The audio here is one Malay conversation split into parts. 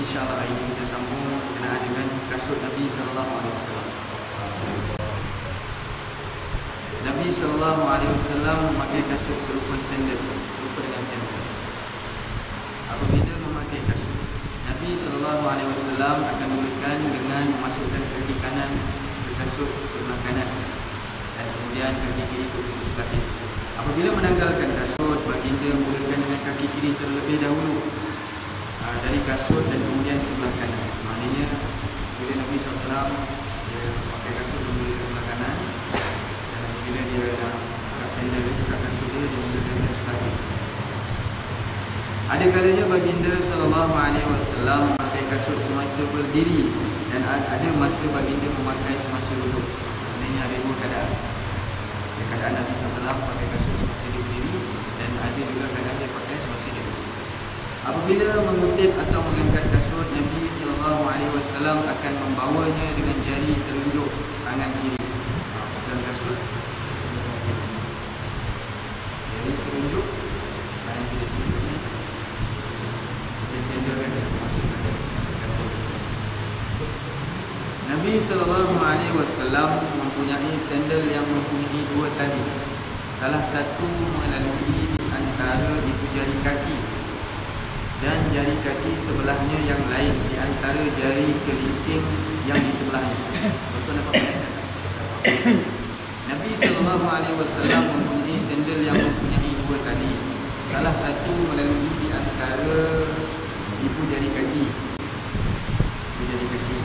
insya-Allah hari ini kita sambung berkenaan dengan kasut Nabi sallallahu alaihi wasallam. Nabi sallallahu alaihi wasallam memakai kasut serupa sandal, serupa dengan sandal. Apabila memakai kasut, Nabi sallallahu alaihi wasallam akan mulakan dengan memasukkan kaki kanan ke kasut sebelah kanan dan kemudian kaki kiri ke kasut sebelah kiri. Apabila menanggalkan kasut, baginda mulakan dengan kaki kiri terlebih dahulu dari kasut dan kemudian sebelah kanan. Maknanya bila Nabi SAW dia pakai kasut dia mula sebelah kanan, dan bila dia nak buka sandal dia buka kasut dia mula dengan sebelah kiri. Ada kalanya baginda SAW memakai kasut semasa berdiri dan ada masa baginda memakai semasa duduk. Maknanya ada dua keadaan. Keadaan Nabi SAW pakai kasut semasa dia berdiri dan ada juga keadaan dia pakai semasa dia duduk. Apabila mengutip atau mengangkat kasut, Nabi SAW akan membawanya dengan jari telunjuk tangan kiri. Pegang kasut, jari telunjuk tangan kiri telunjuknya. Dia senderkan masukkan kasut. Nabi SAW mempunyai sandal yang mempunyai dua tali. Salah satu melalui di antara ibu jari kaki dan jari kaki sebelahnya yang lain di antara jari kelingking yang di sebelahnya. Betul nampak tak? Nabi SAW mempunyai sandal yang mempunyai dua tali. Salah satu melalui di antara ibu jari kaki. Ibu jari kaki.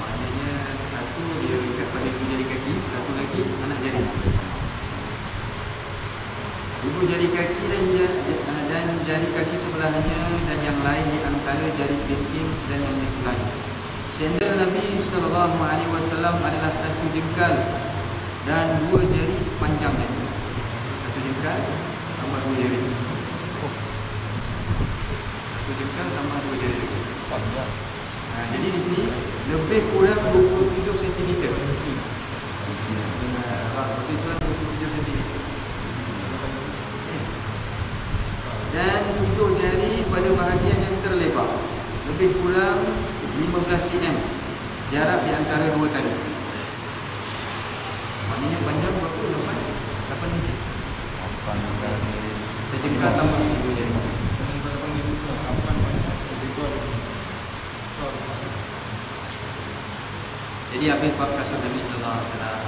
Maknanya satu dia ikat pada ibu jari kaki, satu lagi anak jari. Ibu jari kaki dan jari kaki sebelahnya dan yang lain di antara jari kelingking dan yang di sebelahnya. Sandal Nabi SAW adalah satu jengkal dan dua jari panjangnya. Satu jengkal tambah dua jari. Satu jengkal tambah dua jari. Jadi di sini lebih kurang 27 cm. Lebih kurang 27 cm. Dan 7 jari pada bahagian yang terlebar, lebih kurang 15 cm jarak di antara dua tali. Maknanya panjang berapa? 8 inci. Sejengkal tambah 7 jari. Jadi habis bab kasut Nabi sallallahu alaihi wasallam.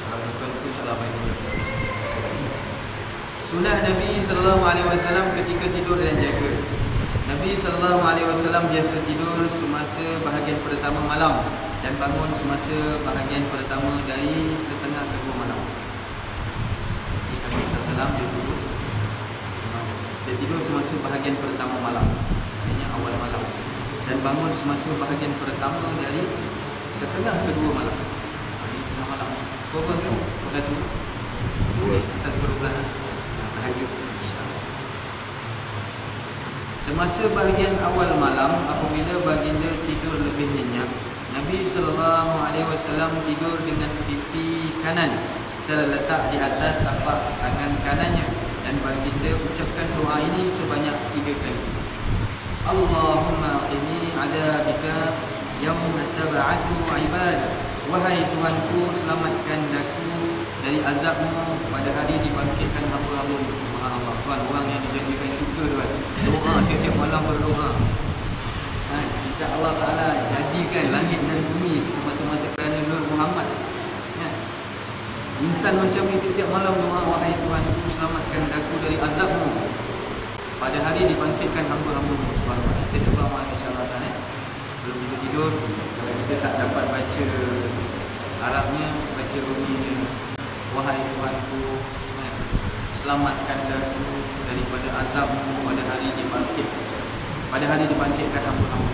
Kalau betul insya-Allah baik. Sunnah Nabi SAW ketika tidur dan jaga. Nabi SAW biasa tidur semasa bahagian pertama malam dan bangun semasa bahagian pertama dari setengah kedua malam. Nabi SAW dia tidur semasa bahagian pertama malam, artinya awal malam, dan bangun semasa bahagian pertama dari setengah kedua malam. Ini tengah malam. Berapa ke? Satu, dua, tak berulang. Semasa bahagian awal malam, apabila baginda tidur lebih nyenyak, Nabi SAW tidur dengan pipi kanan terletak di atas tapak tangan kanannya, dan baginda ucapkan doa ini sebanyak 3 kali. Allahumma qini adabika yawma tab'atsu ibad. Wahai Tuhanku, selamatkan daku dari azabmu pada hari dibangkitkan hamba-hamba-Mu. Subhanallah. Tuan, orang yang dijadikan syurga tuan, doa tiap-tiap malam berdoa. Jika Allah Ta'ala jadikan langit dan bumi semata-mata kerana Nur Muhammad, insan macam ni tiap-tiap malam doa, wahai Tuhanku, selamatkan daku dari azabmu pada hari dibangkitkan hamba-hamba-Mu. Subhanallah. Kita cuba amal insya-Allah sebelum kita tidur. Kalau kita tak dapat baca Arabnya, baca bunyinya, wahai Tuhanku, selamatkan daku daripada azabmu pada hari dibangkitkan hamba-hamba.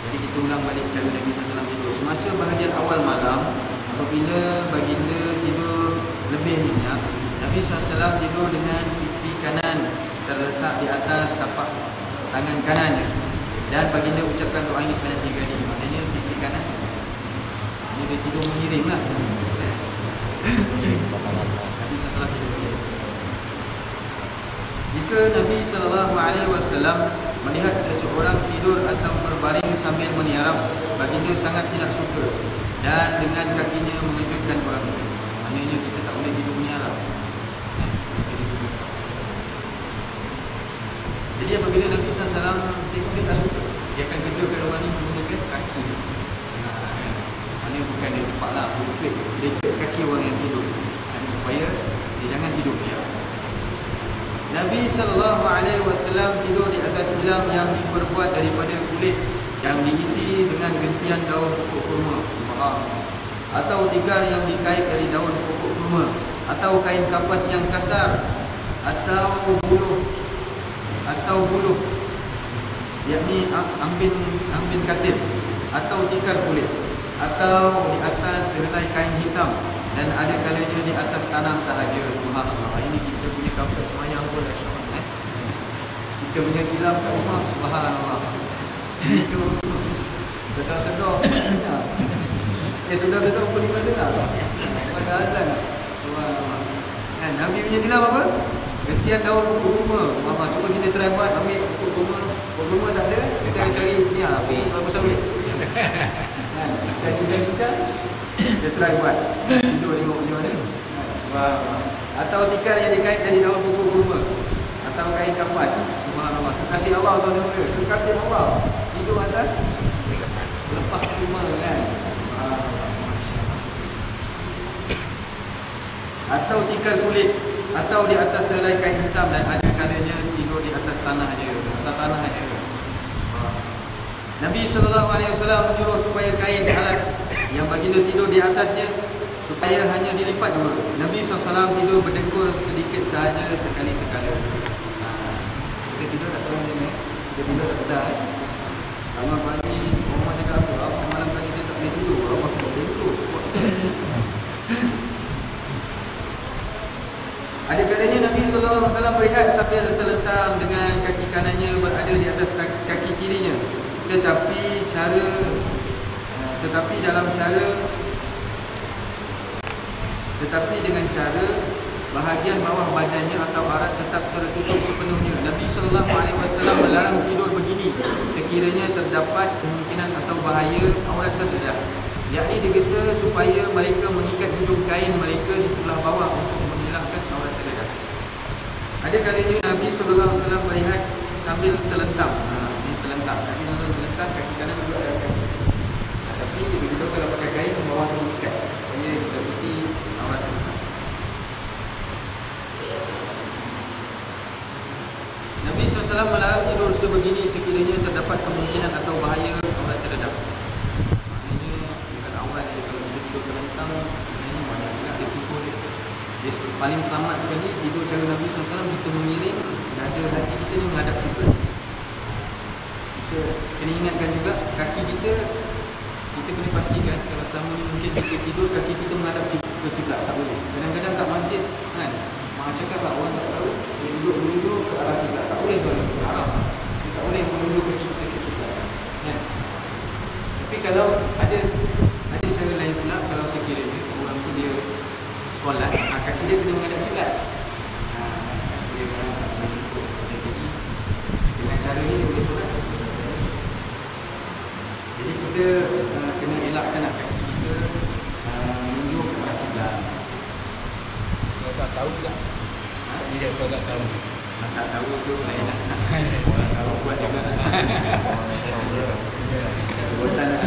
Jadi kita ulang balik cara Nabi SAW tidur. Semasa bahagian awal malam, apabila baginda tidur lebih nyenyak, Nabi SAW tidur dengan pipi kanan terletak di atas tapak tangan kanannya, dan baginda ucapkan doa ini sebanyak 3 kali. Maknanya pipi kanan ini dia tidur mengiring lah. Nabi SAW tidur mengiring. jika Nabi SAW melihat seseorang tidur atau berbaring sambil meniarap, baginda sangat tidak suka dan dengan kakinya mengejutkan orang itu. Maknanya kita tak boleh tidur meniarap. Jadi apabila Nabi SAW tengok dia tak suka, dia akan kejutkan orang ini menggunakan kaki. Maknanya bukan dia sempatlah cuik, dia cuik kaki orang yang tidur supaya dia jangan tidur dia. Nabi SAW tidur di atas tilam yang diperbuat daripada kulit yang diisi dengan gentian daun pokok kurma, atau tikar yang dikait dari daun pokok kurma, atau kain kapas yang kasar, atau buluh, yakni ambin katil, atau tikar kulit, atau di atas sehelai kain hitam, dan ada kalanya di atas tanah sahaja. Subhanallah. Ini kita punya kampus semayang pun kita punya tilam kat rumah. Subhanallah. Itu sedar-sedar sedar-sedar pun lima sedar pada azan. Subhanallah. Nabi punya tilam apa? Gentian daun pokok kurma. Cuba kita try buat, ambil pokok kurma. Pokok kurma tak ada, kita akan cari ni apa sawit. Cincang-cincang kita try buat. Tidur tengok macam mana. Subhanallah. Atau tikar yang dikait dari daun pokok kurma, atau kain kapas. Subhanallah. Kekasih Allah tuan-tuan. Kekasih Allah tidur atas lepas kurma kan. Atau tikar kulit, atau di atas selai kain hitam, dan ada kalanya tidur di atas tanah je, atas tanah je. Nabi SAW menyuruh supaya kain alas yang baginda tidur di atasnya supaya hanya dilipat dua. Nabi SAW tidur berdengkur sedikit sahaja sekali-sekala. Kita tidur tak tahu macam ni. Kita tidur tak sedar. Bangun pagi, orang cakap apa? Malam tadi saya tak boleh tidur. Apa tak boleh tidur? Ada kalanya Nabi SAW berehat sambil terlentang dengan kaki kanannya berada di atas kaki kirinya. Tetapi dengan cara bahagian bawah badannya atau arat tetap tertutup sepenuhnya. Nabi SAW melarang tidur begini sekiranya terdapat kemungkinan atau bahaya aurat terdedah, yakni digesa supaya mereka mengikat hujung kain mereka di sebelah bawah untuk menghilangkan aurat terdedah. Ada kalanya Nabi SAW berehat sambil terlentang. Terlentang, kaki kanan terlentang, kaki kanan duduk ada kaki. Tapi dia begitu kalau pakai kain bawah mengikat supaya kita putih aurat terdedah. Nabi SAW melarang tidur sebegini sekiranya terdapat kemungkinan atau bahaya aurat terdedah. Maknanya bukan aurat dia, kalau kita tidur terlentang sebenarnya banyak juga risiko dia. Dia paling selamat sekali tidur cara Nabi SAW, kita mengiring dada hati kita ni menghadap kita. Kita kena ingatkan juga kaki kita kena pastikan kalau selama ni mungkin kita tidur kaki kita menghadap ke kiblat, tak boleh. Kadang-kadang kat masjid kan mak cakap lah orang tak tahu dia duduk ke arah kiblat, tak boleh tu haram. Dia tak boleh menunjuk kaki kita ke kiblat kan. Tapi kalau ada cara lain pula, kalau sekiranya orang tu dia solat, kaki dia kena menghadap kiblat. Kaki dia kan tak boleh duduk. Jadi dengan cara ni dia boleh solat. Jadi kita kena elakkan kaki kita menunjuk ke arah kiblat. Kalau tak tahu tak? Dia kalau tak tahu. Tak tahu tu lain lah. Orang tahu buat juga. Buatan lah.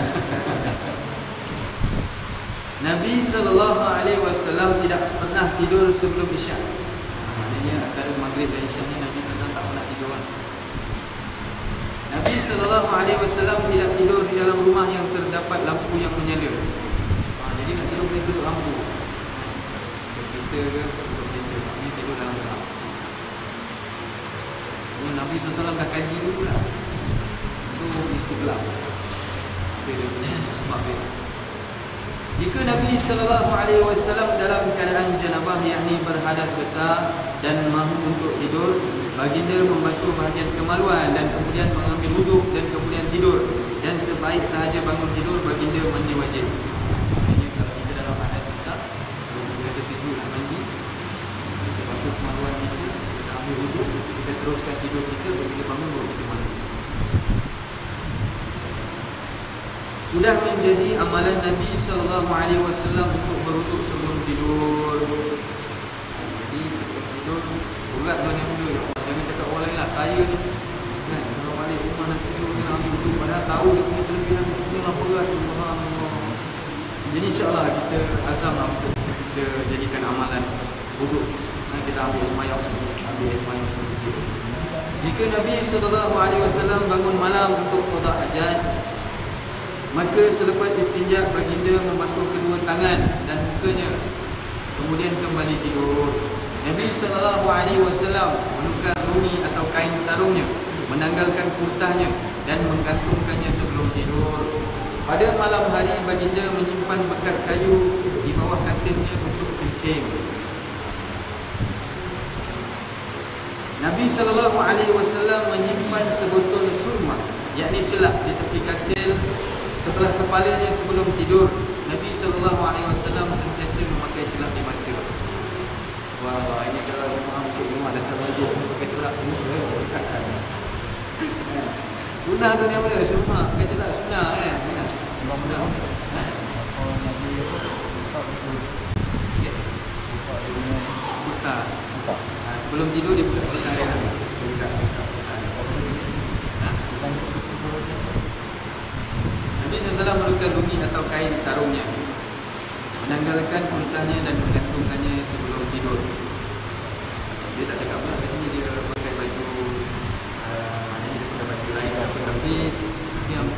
Nabi SAW tidak pernah tidur sebelum Isyak. Maknanya antara Maghrib dan Isyak ni Nabi SAW tak pernah tidur. Nabi SAW tidak tidur di dalam rumah yang terdapat lampu yang menyala. Jadi nak tidur boleh duduk lampu. Kita ni tidur dalam gelap. Nabi SAW dah kaji dulu lah. Itu mesti gelap. Dia sebab dia. Jika Nabi SAW dalam keadaan janabah, yakni berhadas besar dan mahu untuk tidur, baginda membasuh bahagian kemaluan dan kemudian mengambil wuduk dan kemudian tidur. Dan sebaik sahaja bangun tidur, baginda mandi wajib. Maksudnya kalau kita dalam hadas besar, kalau kita rasa sejuk nak mandi, kita basuh kemaluan kita, kita ambil wuduk, kita teruskan tidur kita, bila bangun baru kita mandi. Sudah menjadi amalan Nabi SAW untuk berwuduk sebelum tidur. Jadi sebelum tidur, urat tuan yang muda, jangan cakap orang lain lah, saya ni kan, kalau balik rumah nak tidur, saya ambil wuduk, padahal tahu dia punya kelebihan, dia punya lapar berat, subhanallah. Jadi insyaAllah kita azam lah untuk kita jadikan amalan wuduk. Kita ambil semayang sedikit. Jika Nabi SAW bangun malam untuk qada hajat, maka selepas istinja baginda membasuh kedua tangan dan mukanya, kemudian kembali tidur. Nabi SAW menukar rumi atau kain sarungnya, menanggalkan kurtahnya dan menggantungkannya sebelum tidur. Pada malam hari baginda menyimpan bekas kayu di bawah katilnya untuk kencing. Nabi SAW menyimpan sebotol surma, yakni celak di tepi katil setelah kepalanya sebelum tidur. Nabi SAW sentiasa memakai celak di mata. Wah, ini kalau rumah untuk rumah datang lagi semua pakai celak, musuh. Sunnah tu ni apa dia? Sunnah, pakai celak sunnah kan? Sunnah. Buka. Sebelum tidur dia buka dia. Nabi SAW menukar rumi atau kain sarungnya, menanggalkan kurtahnya dan menggantungkannya sebelum tidur. Dia tak cakap pula kat sini dia pakai baju maknanya dia pakai baju lain apa, tapi yang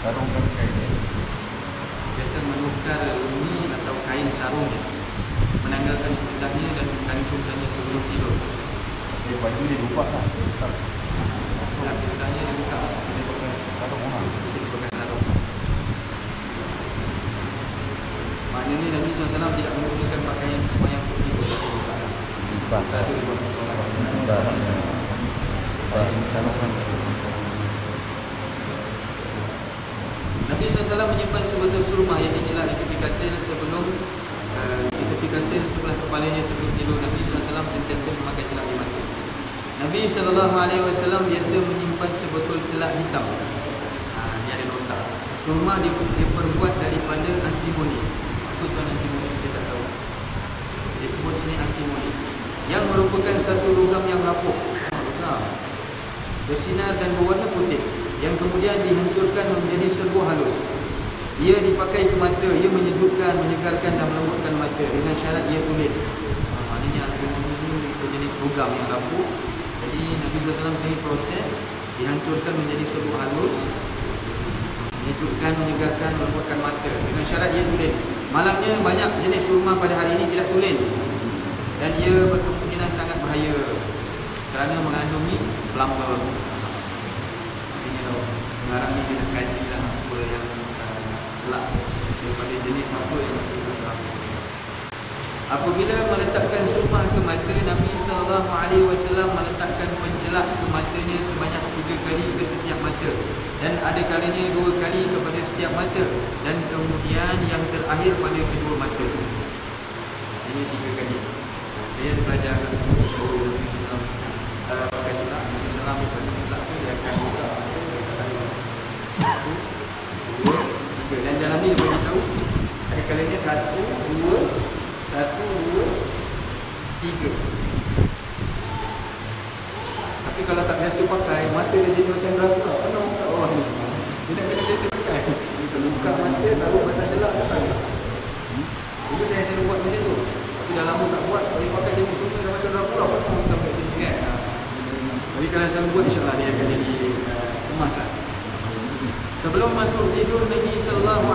sarung dan kain ni dia akan menukar rumi atau kain sarungnya, menanggalkan kurtahnya dan menggantungkannya sebelum tidur. Dia baju dia lupa lah. Tak, kurtahnya dia buka, Dia pakai sarung orang. dia pakai sarung. Maknanya Nabi SAW tidak menggunakan pakaian semayang putih untuk buka. Buka. Itu dia buat solat. Nabi SAW menyimpan sebotol surma yang dicelak di tepi katil sebelah kepalanya sebelum tidur. Nabi SAW sentiasa memakai celak di mata. Nabi SAW biasa menyimpan sebotol celak hitam. Ini ada nota. Surma diperbuat daripada antimoni. Apa tuan antimoni? Saya tak tahu. Dia sebut sini antimoni, yang merupakan satu logam yang rapuh, bersinar dan berwarna putih, yang kemudian dihancurkan menjadi serbu halus. Ia dipakai ke mata, ia menyejukkan, menyegarkan dan melembutkan mata dengan syarat ia tulen. Maknanya antimoni ini sejenis logam yang rapuh. Jadi Nabi SAW sendiri proses dihancurkan menjadi serbu halus, menyejukkan, menyegarkan, melembutkan mata dengan syarat ia tulen. Malangnya banyak jenis surma pada hari ini tidak tulen dan ia berkemungkinan sangat bahaya kerana mengandungi pelamba. Ini kalau sekarang ni dia nak kaji lah apa yang celak daripada jenis apa yang bisa celak. Apabila meletakkan surma ke mata, Nabi SAW meletakkan pencelak ke matanya sebanyak 3 kali ke setiap mata, dan ada kalanya 2 kali kepada setiap mata, dan kemudian yang terakhir pada kedua mata. Ini 3 kali. Saya belajar kat Nabi SAW pakai celak. Nabi SAW pakai celak tu dia akan buka mata, dia akan 1, 2, 3. Dan dalam ni dia beritahu ada kalanya 1, 2, 3. Tapi kalau tak biasa pakai, mata dia jadi macam neraka. Kena buka bawah ni. Dia nak kena biasa pakai. Kita buka mata, tahu batang celak datang. Dulu saya selalu buat macam tu. Tapi dah lama tak buat, sebab dia pakai dia cuma dah macam neraka lah. Patang buka kat sini kan. Tapi kalau saya buat, insyaAllah dia akan jadi emas lah. Sebelum masuk tidur, Nabi SAW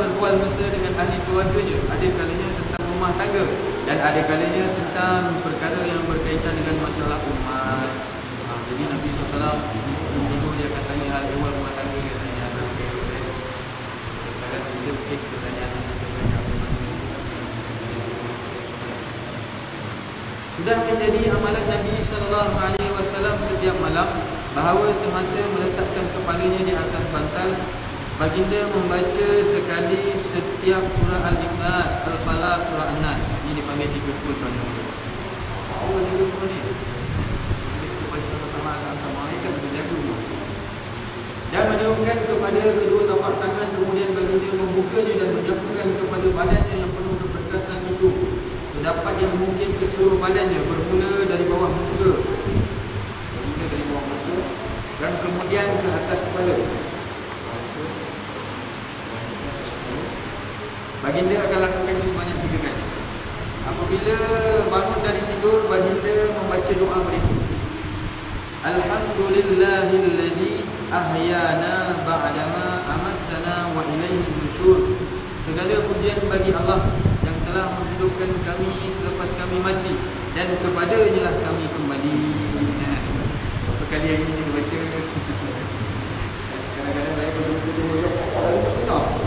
berbual mesra dengan ahli keluarganya. Ada kalanya tentang rumah tangga dan ada kalanya tentang perkara yang berkaitan dengan masalah umat. Jadi Nabi SAW sebelum tidur dia akan tanya hal ehwal rumah tangga, dia tanya hal ehwal. Sekarang kita mungkin pertanyaan sudah menjadi amalan Nabi SAW setiap malam bahawa semasa meletakkan kepalanya di atas bantal, baginda membaca sekali setiap surah Al-Ikhlas, Al-Falaq, surah An-Nas. Ini dipanggil 30 tuan-tuan. Awal 30 ni. Kita baca telapak tangan, kemudian baginda membukanya dan menyapukan kepada badannya yang penuh keberkatan itu sedapat yang mungkin ke seluruh badannya, bermula dari bawah muka, dan kemudian ke atas kepala. Baginda akan lakukan itu sebanyak 3 kali. Apabila bangun dari tidur, baginda membaca doa berikut: Alhamdulillahilladzi ahyana ba'dama amattana wa ilaihi nusyur. Segala pujian bagi Allah yang telah menghidupkan kami selepas kami mati, dan kepadanya lah kami kembali. Berapa kali hari ini baca? Kadang-kadang saya berdua-dua ya Allah senang.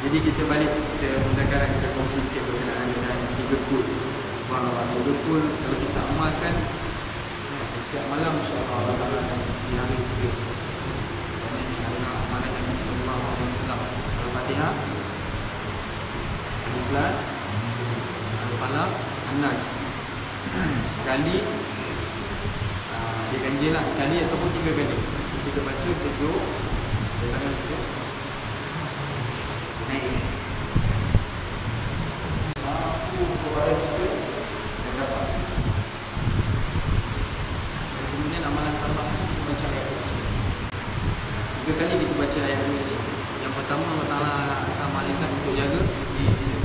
Jadi kita balik, kita muzakarah, kita kongsi sikit berkenaan dengan 3 kul. Subhanallah, 3 kul kalau kita amalkan setiap malam, insya-Allah di hari itu. Ini adalah amalan Nabi sallallahu alaihi wasallam. Al-Fatihah, Al-Ikhlas, Al-Falaq, An-Nas. Sekali dia ganjil lah, sekali ataupun 3 kali. Kita baca, kita duduk, tangan kita naik. Aku kepada kita dan dapat. Kemudian amalan tambahan kita baca ayat kursi. 3 kali kita baca ayat kursi. Yang pertama Allah Ta'ala akan malaikat untuk jaga diri kita.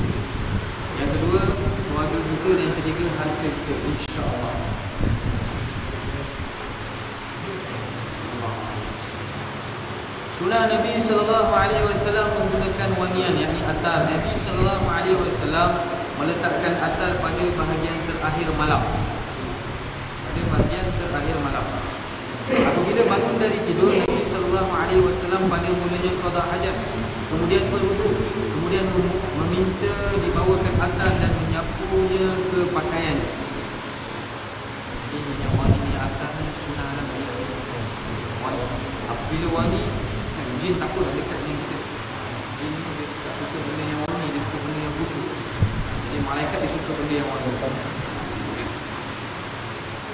Yang kedua keluarga kita, dan yang ketiga harta kita, insya-Allah. Sunnah Nabi sallallahu alaihi wasallam menggunakan wangian, yakni atar. Nabi sallallahu alaihi wasallam meletakkan atar pada bahagian terakhir malam. Pada bahagian terakhir malam. Apabila bangun dari tidur, Nabi sallallahu alaihi wasallam pada mulanya qada hajat, kemudian berwudu, kemudian meminta dibawakan atar dan menyapunya ke pakaian. Ini minyak wangi ni atar ni sunnah lah. Apabila wangi, jin takut dekat dengan kita. Jin ni dia tak suka benda yang wangi, dia suka benda yang busuk. Jadi malaikat dia suka benda yang wangi.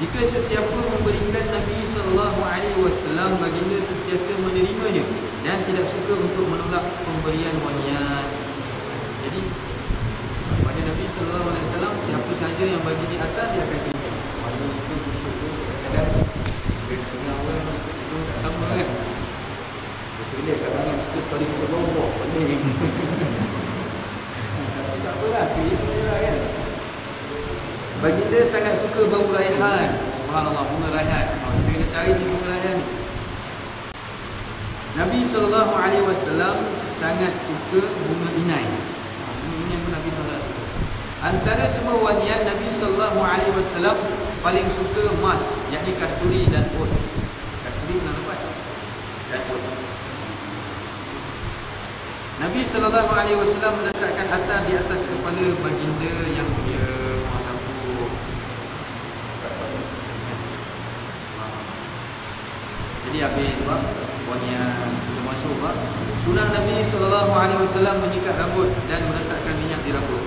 Jika sesiapa memberikan Nabi sallallahu alaihi wasallam, baginda sentiasa menerimanya dan tidak suka untuk menolak pemberian wangian. Jadi pada Nabi sallallahu alaihi wasallam, siapa saja yang bagi di atas, dia akan terima. Wangi itu busuk tu kadang-kadang dia setengah orang itu tak sama kan. Dia kadang-kadang kita sekali kita lombok pening. Tak apalah, terima je lah kan. Baginda sangat suka bau raihan. Subhanallah, bunga raihan. Kita kena cari ni bunga raihan ni. Nabi SAW sangat suka bunga inai. Bunga pun Nabi SAW. Antara semua wangian, Nabi SAW paling suka emas, yakni kasturi dan oud. Kasturi senang dapat, dan oud. Nabi SAW meletakkan atar di atas kepala baginda yang dia jadi habis wangian kita masuk sunnah Nabi SAW menyikat rambut dan meletakkan minyak di rambut.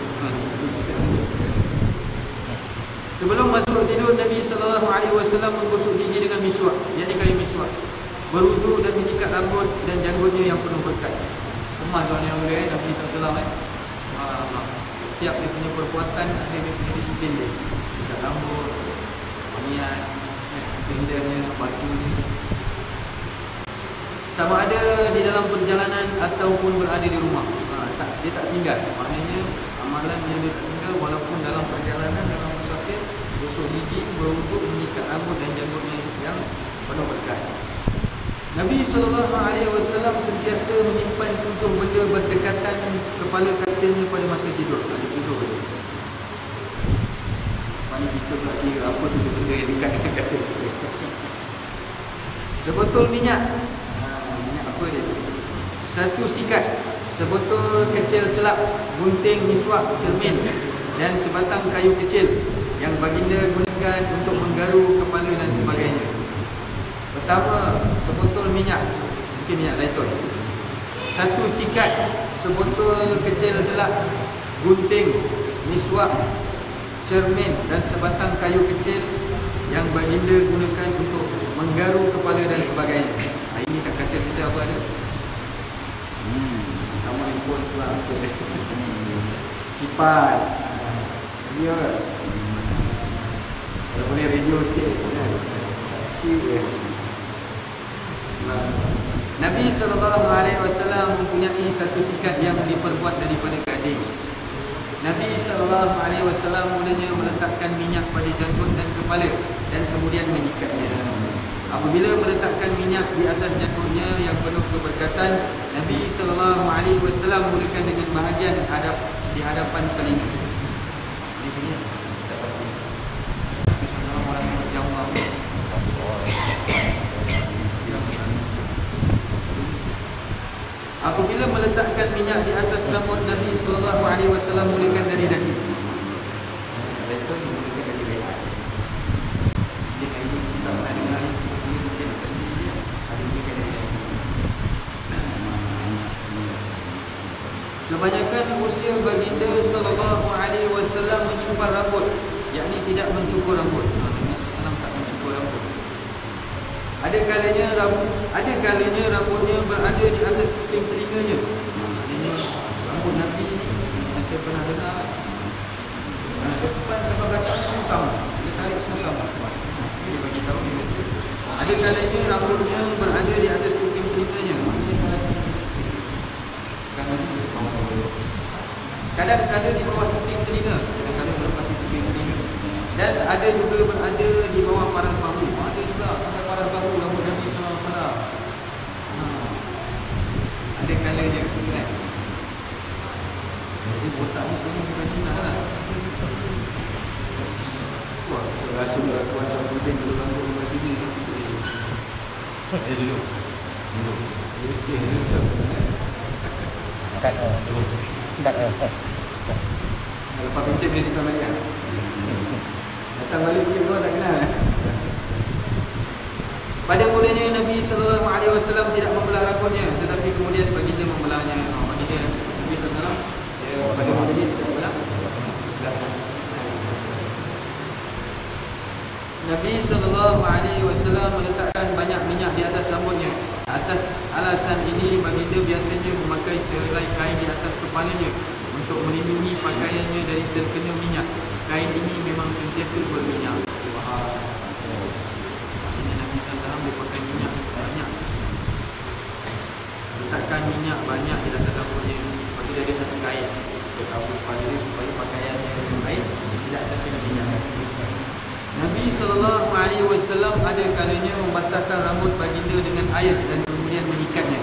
Sebelum masuk tidur, Nabi SAW menggosok gigi dengan miswak, yakni kayu miswak, berwudu dan menyikat rambut dan janggutnya yang penuh berkat. Kemas orang yang mulia Nabi SAW. Setiap dia punya perbuatan ada dia punya disiplin dia. Sikat rambut, wangian, sendalnya, baju ni. Sama ada di dalam perjalanan ataupun berada di rumah, dia tak tinggal. Maknanya amalan yang dia tak tinggal walaupun dalam perjalanan, dalam musafir, gosok gigi, berwuduk, menyikat rambut dan janggutnya yang penuh berkat. Nabi SAW sentiasa menyimpan 7 benda berdekatan kepala kakinya pada masa tidur. Ada 7 benda. Mana kita pula kira apa 7 benda yang dekat dengan kata kita. Sebotol minyak. Apa dia? 1 sikat, sebotol kecil celak, gunting miswak, cermin dan sebatang kayu kecil yang baginda gunakan untuk menggaru kepala dan sebagainya. Pertama, sebotol minyak, mungkin minyak zaitun. 1 sikat, sebotol kecil celak, gunting miswak, cermin dan sebatang kayu kecil yang baginda gunakan untuk menggaru kepala dan sebagainya. Hari ni kat katil kita apa ada? Kamu handphone sebelah kipas. Dia kalau boleh radio sikit kan? Kecil je. Nabi SAW mempunyai satu sikap yang diperbuat daripada gadis. Nabi SAW mulanya meletakkan minyak pada janggut dan kepala dan kemudian menyikatnya. Apabila meletakkan minyak di atas janggutnya yang penuh keberkatan, Nabi SAW mulakan dengan bahagian di hadapan telinga. Di sini tak pasti. Tapi seorang orang yang berjamaah. Apabila meletakkan minyak di atas rambut Nabi SAW mulakan dari dahi. Betul mulakan dari dahi. Dia ini kita pernah dengar ni. Mungkin ada mulakan dari dahi. Kebanyakan usia baginda SAW menyimpan rambut, yakni tidak mencukur rambut. Nabi SAW tak mencukur rambut. Ada kalanya rambutnya berada di atas kuping telinganya. Maknanya rambut Nabi ni saya pernah dengar. Depan sampai belakang semua sama. Dia tarik semua sama. Dia bagi tahu dia. Ada kalanya rambutnya berada di atas kuping telinganya. Kadang-kadang di bawah kuping telinga, kadang-kadang melepasi kuping telinga. Dan ada juga berada di bawah paras bahu. Ada juga sampai paras bahu rambut Nabi SAW. Ada kalanya kan. Jadi botak ni sebenarnya bukan sunnah lah. Wah, rasa Tuan Syafruddin dulu rambut di sini. Dulu. Dia mesti handsome kan. Kat lepas pencet dia simpan balik kan. Datang balik dia kau tak kenal. Pada mulanya Nabi SAW tidak membelah rambutnya, tetapi kemudian baginda membelahnya. Baginda Nabi SAW pada mulanya tidak membelah. Nabi SAW meletakkan banyak minyak di atas rambutnya. Atas alasan ini baginda biasanya memakai sehelai kain di atas kepalanya untuk melindungi pakaiannya dari terkena minyak. Kain ini memang sentiasa berminyak. Subhanallah. Ini Nabi SAW dia pakai minyak banyak. Letakkan minyak banyak di atas rambutnya. Lepas tu dia ada satu kain untuk rambut kepala dia supaya pakaiannya baik, tidak terkena minyak. Nabi SAW ada kalanya membasahkan rambut baginda dengan air dan kemudian menyikatnya.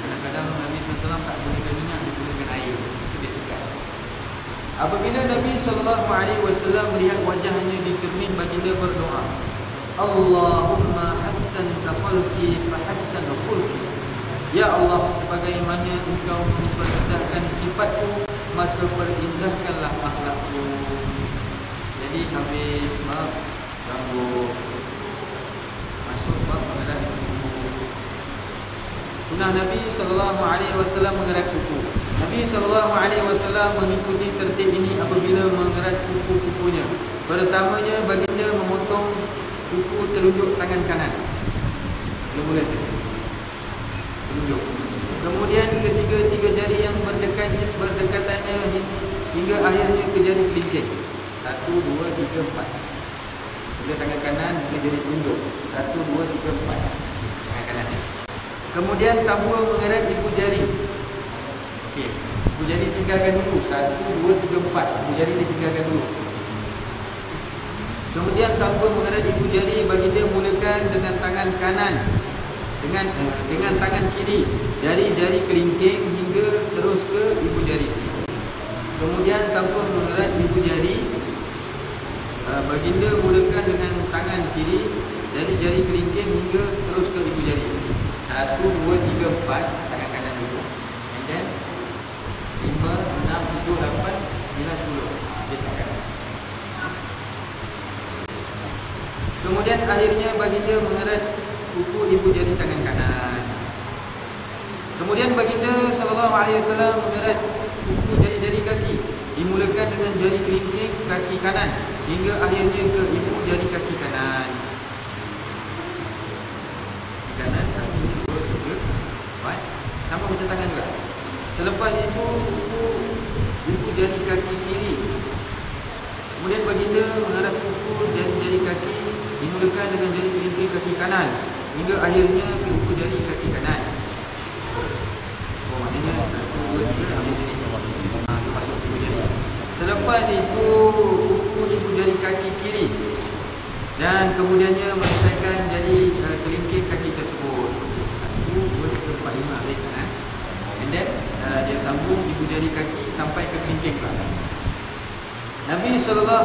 Kadang-kadang Nabi SAW tak gunakan minyak, dia gunakan air. Itu dia sikat. Apabila Nabi SAW melihat wajahnya di cermin, baginda berdoa, Allahumma hassan khalqi fa hassan khulqi. Ya Allah, sebagaimana Engkau memperindahkan sifatku, maka perindahkanlah akhlakku. Jadi habis rambut masuk mengerat kuku. Sunnah Nabi SAW mengerat kuku. Nabi SAW mengikuti tertib ini apabila mengerat kuku-kukunya. Pertamanya baginda memotong kuku telunjuk tangan kanan. Mula-mula sekali telunjuk. Kemudian ketiga-tiga jari yang berdekatannya hingga akhirnya ke jari kelingking. 1, 2, 3, 4. Bila tangan kanan, bila jari telunjuk. 1, 2, 3, 4. Tangan kanan ni. Kemudian tanpa mengerat ibu jari. Okey. Ibu jari tinggalkan dulu. 1, 2, 3, 4. Ibu jari ditinggalkan dulu. Kemudian tanpa mengerat ibu jari, baginda mulakan dengan tangan kanan. Dengan tangan kiri. Jari-jari kelingking hingga terus ke ibu jari. Kemudian tanpa mengerat ibu jari, baginda mulakan dengan tangan kiri, jari-jari kelingking hingga terus ke ibu jari. 1, 2, 3, 4, tangan kanan dulu. And then 5, 6, 7, 8, 9, 10. Habis tangan kanan. Kemudian akhirnya baginda mengerat kuku ibu jari tangan kanan. Kemudian baginda SAW mengerat kuku jari-jari kaki. Dimulakan dengan jari kelingking kaki kanan hingga akhirnya ke ibu jari kaki kanan. Kaki kanan 1, sama macam tangan juga. Selepas itu kuku jari kaki kiri. Kemudian baginda mengarah kuku jari-jari kaki dimulakan dengan jari kelingking kaki kanan hingga akhirnya ke kuku jari kaki kanan. Oh, maknanya 1, 2, 3 habis sini. Masuk kuku jari. Selepas itu kuku ibu jari kaki kiri dan kemudiannya menyelesaikan jari kelingking kaki tersebut. 1, 2, 3, 4, 5 habis kan. And then dia sambung ibu jari kaki sampai ke kelingking pula. Nabi SAW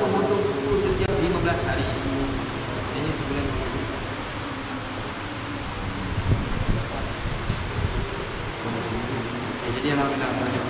memotong kuku setiap 15 hari. Ini sebulan. Jadi alhamdulillah.